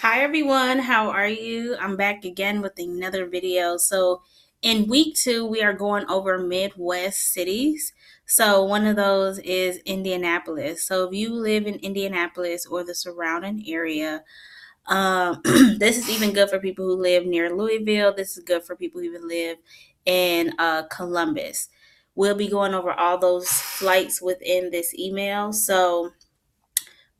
Hi everyone, how are you? I'm back again with another video. So, in week 2, we are going over Midwest cities. So, one of those is Indianapolis. So, if you live in Indianapolis or the surrounding area, this is even good for people who live near Louisville. This is good for people who even live in Columbus. We'll be going over all those flights within this email. So,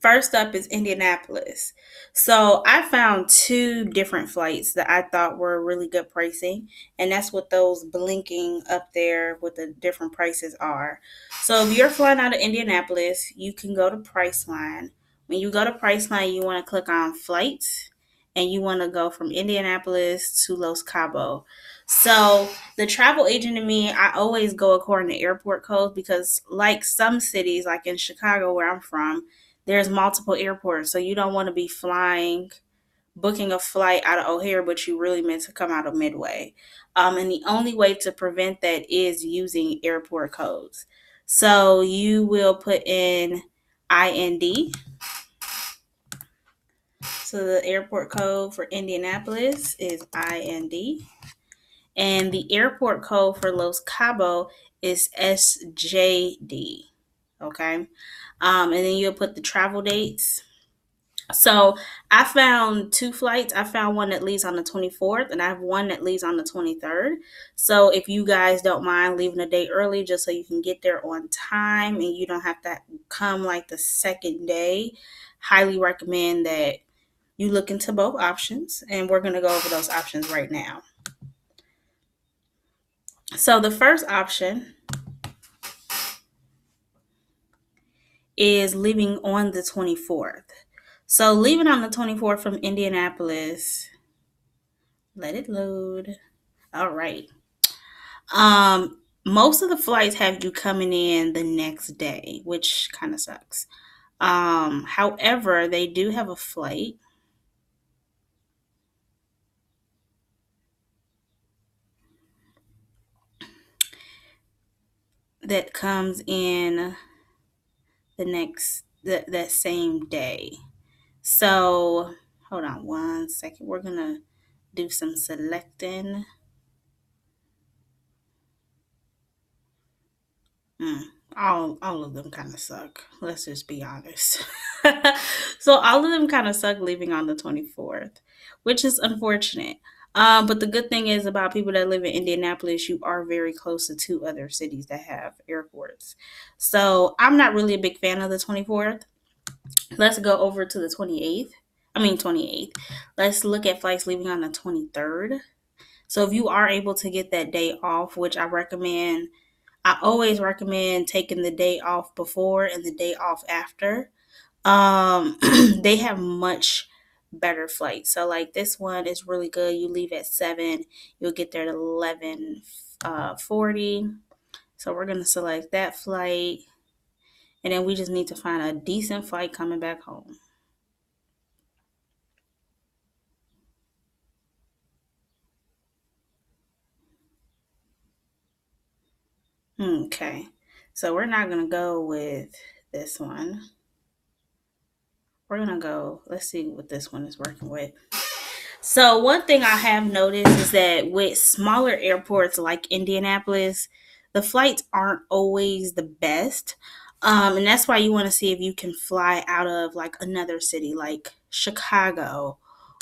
first up is Indianapolis. So I found two different flights that I thought were really good pricing, and that's what those blinking up there with the different prices are. So if you're flying out of Indianapolis, you can go to Priceline. When you go to Priceline, you want to click on flights and you want to go from Indianapolis to Los Cabos. So the travel agent in me, I always go according to airport codes because like some cities, like in Chicago where I'm from, there's multiple airports, so you don't want to be booking a flight out of O'Hare, but you really meant to come out of Midway. And the only way to prevent that is using airport codes. So you will put in IND. So the airport code for Indianapolis is IND. And the airport code for Los Cabos is SJD. Okay. And then you'll put the travel dates. So I found two flights. I found one that leaves on the 24th, and I have one that leaves on the 23rd. So if you guys don't mind leaving a day early just so you can get there on time and you don't have to come like the second day, highly recommend that you look into both options. And we're going to go over those options right now. So the first option is leaving on the 24th. So leaving on the 24th from Indianapolis, let it load. All right. Most of the flights have you coming in the next day, which kind of sucks. However, they do have a flight that comes in that same day. So hold on one second. We're gonna do some selecting. Mm, all of them kind of suck. Let's just be honest. So all of them kind of suck leaving on the 24th, which is unfortunate. But the good thing is about people that live in Indianapolis, you are very close to two other cities that have airports. So I'm not really a big fan of the 24th. Let's go over to the 28th. I mean 28th. Let's look at flights leaving on the 23rd. So if you are able to get that day off, which I always recommend taking the day off before and the day off after. They have much better flights. So like this one is really good. You leave at 7, you'll get there at 11:40. So we're gonna select that flight, and then we just need to find a decent flight coming back home. Okay, so we're not gonna go with this one. We're gonna go. Let's see what this one is working with. So one thing I have noticed is that with smaller airports like Indianapolis, the flights aren't always the best. And that's why you want to see if you can fly out of like another city like Chicago,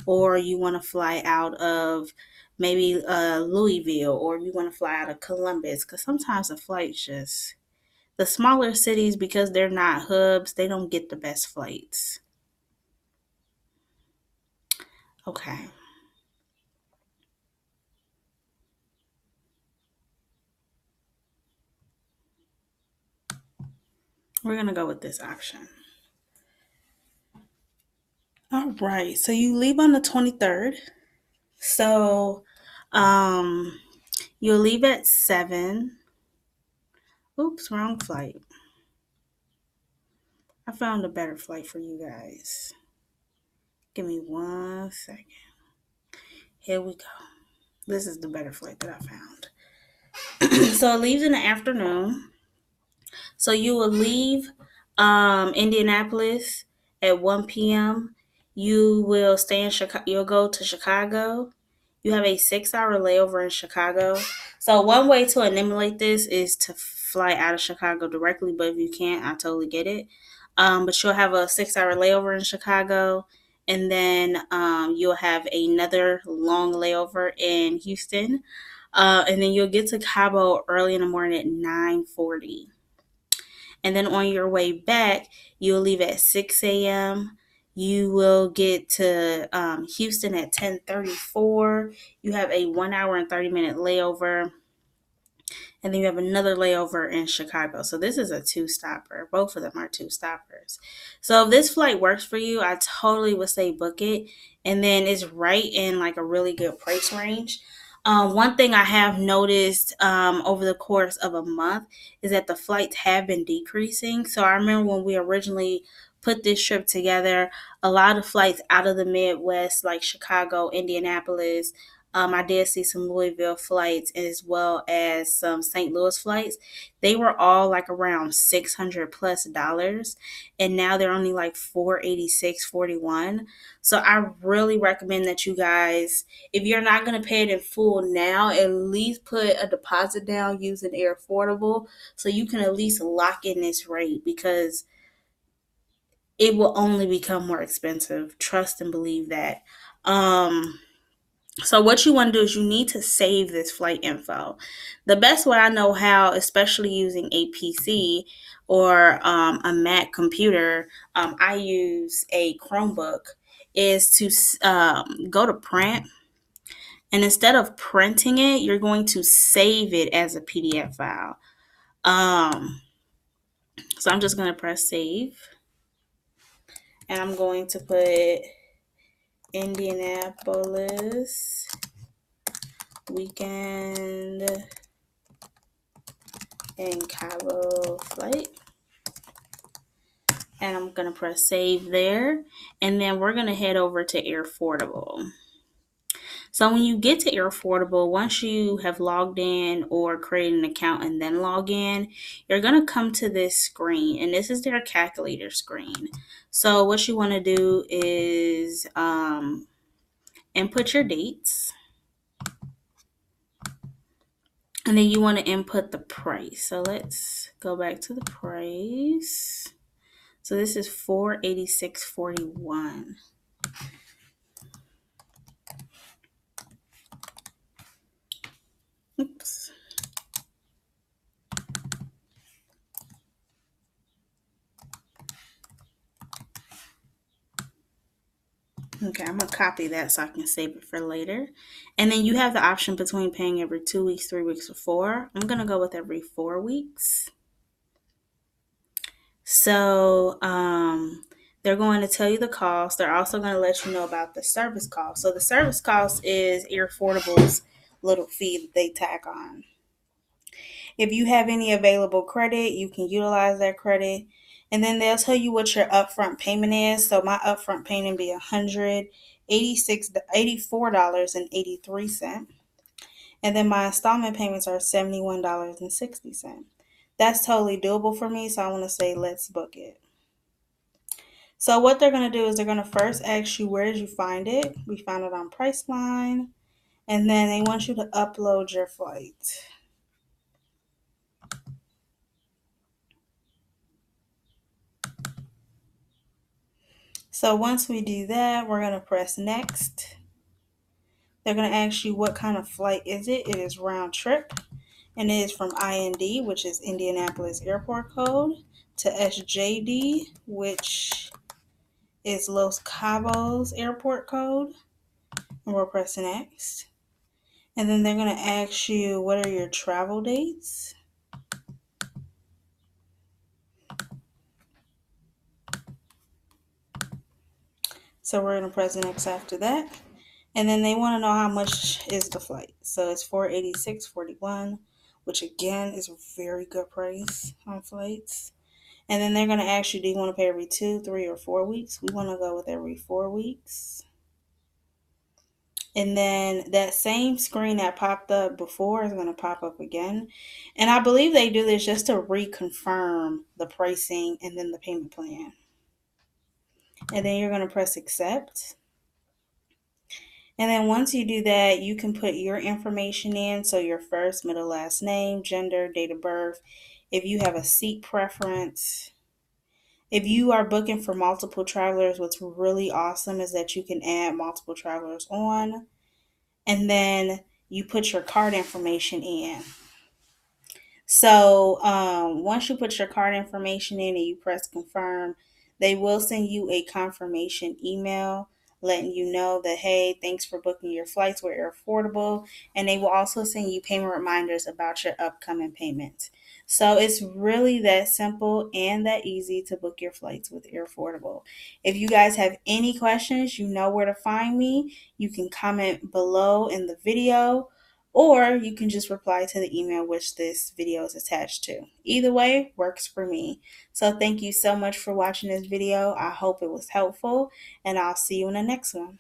or you want to fly out of maybe Louisville, or you want to fly out of Columbus, because sometimes the smaller cities, because they're not hubs, they don't get the best flights. Okay. We're going to go with this option. All right. So you leave on the 23rd. So you'll leave at 7. Oops, wrong flight. I found a better flight for you guys. Give me 1 second. Here we go. This is the better flight that I found. So it leaves in the afternoon. So you will leave Indianapolis at 1 p.m. You will stay in Chicago. You'll go to Chicago. You have a 6 hour layover in Chicago. So one way to eliminate this is to fly out of Chicago directly. But if you can't, I totally get it. But you'll have a 6 hour layover in Chicago, and then you'll have another long layover in Houston, and then you'll get to Cabo early in the morning at 9:40. And then on your way back, you'll leave at 6 a.m. You will get to Houston at 10:34. You have a 1 hour and 30 minute layover, and then you have another layover in Chicago. So this is a two stopper. Both of them are two stoppers. So if this flight works for you, I totally would say book it. And then it's right in like a really good price range. One thing I have noticed over the course of a month is that the flights have been decreasing. So I remember when we originally put this trip together, a lot of flights out of the Midwest, like Chicago, Indianapolis, I did see some Louisville flights as well as some St. Louis flights. They were all like around $600 plus, and now they're only like 486.41. So I really recommend that you guys, if you're not gonna pay it in full now, at least put a deposit down using Air Affordable so you can at least lock in this rate, because it will only become more expensive. Trust and believe that. So what you want to do is you need to save this flight info. The best way I know how, especially using a PC or a Mac computer, I use a Chromebook, is to go to print. And instead of printing it, you're going to save it as a PDF file. So I'm just going to press save. And I'm going to put Indianapolis weekend and Cabo flight. And I'm going to press save there. And then we're going to head over to Air Affordable. So when you get to Air Affordable, once you have logged in or created an account and then log in, you're going to come to this screen. And this is their calculator screen. So what you want to do is input your dates. And then you want to input the price. So let's go back to the price. So this is $486.41. Oops. Okay, I'm going to copy that so I can save it for later. And then you have the option between paying every 2 weeks, 3 weeks, or 4. I'm going to go with every 4 weeks. So they're going to tell you the cost. They're also going to let you know about the service cost. So the service cost is Air Affordable's little fee that they tack on. If you have any available credit, you can utilize that credit. And then they'll tell you what your upfront payment is. So my upfront payment be $84.83. And then my installment payments are $71.60. That's totally doable for me. So I want to say, let's book it. So what they're going to do is they're going to first ask you, where did you find it? We found it on Priceline. And then they want you to upload your flight. So once we do that, we're going to press next. They're going to ask you what kind of flight is it. It is round trip, and it is from IND, which is Indianapolis Airport Code, to SJD, which is Los Cabos Airport Code, and we'll press next. And then they're going to ask you, what are your travel dates? So we're going to press next after that. And then they want to know how much is the flight. So it's $486.41, which again is a very good price on flights. And then they're going to ask you, do you want to pay every 2, 3, or 4 weeks? We want to go with every 4 weeks. And then that same screen that popped up before is going to pop up again. And I believe they do this just to reconfirm the pricing and then the payment plan. And then you're going to press accept. And then once you do that, you can put your information in. So your first, middle, last name, gender, date of birth. If you have a seat preference. If you are booking for multiple travelers, what's really awesome is that you can add multiple travelers on. And then you put your card information in. So once you put your card information in and you press confirm, they will send you a confirmation email letting you know that, hey, thanks for booking your flights with Air Affordable. And they will also send you payment reminders about your upcoming payments. So it's really that simple and that easy to book your flights with Air Affordable. If you guys have any questions, you know where to find me. You can comment below in the video, or you can just reply to the email which this video is attached to. Either way works for me. So thank you so much for watching this video. I hope it was helpful, and I'll see you in the next one.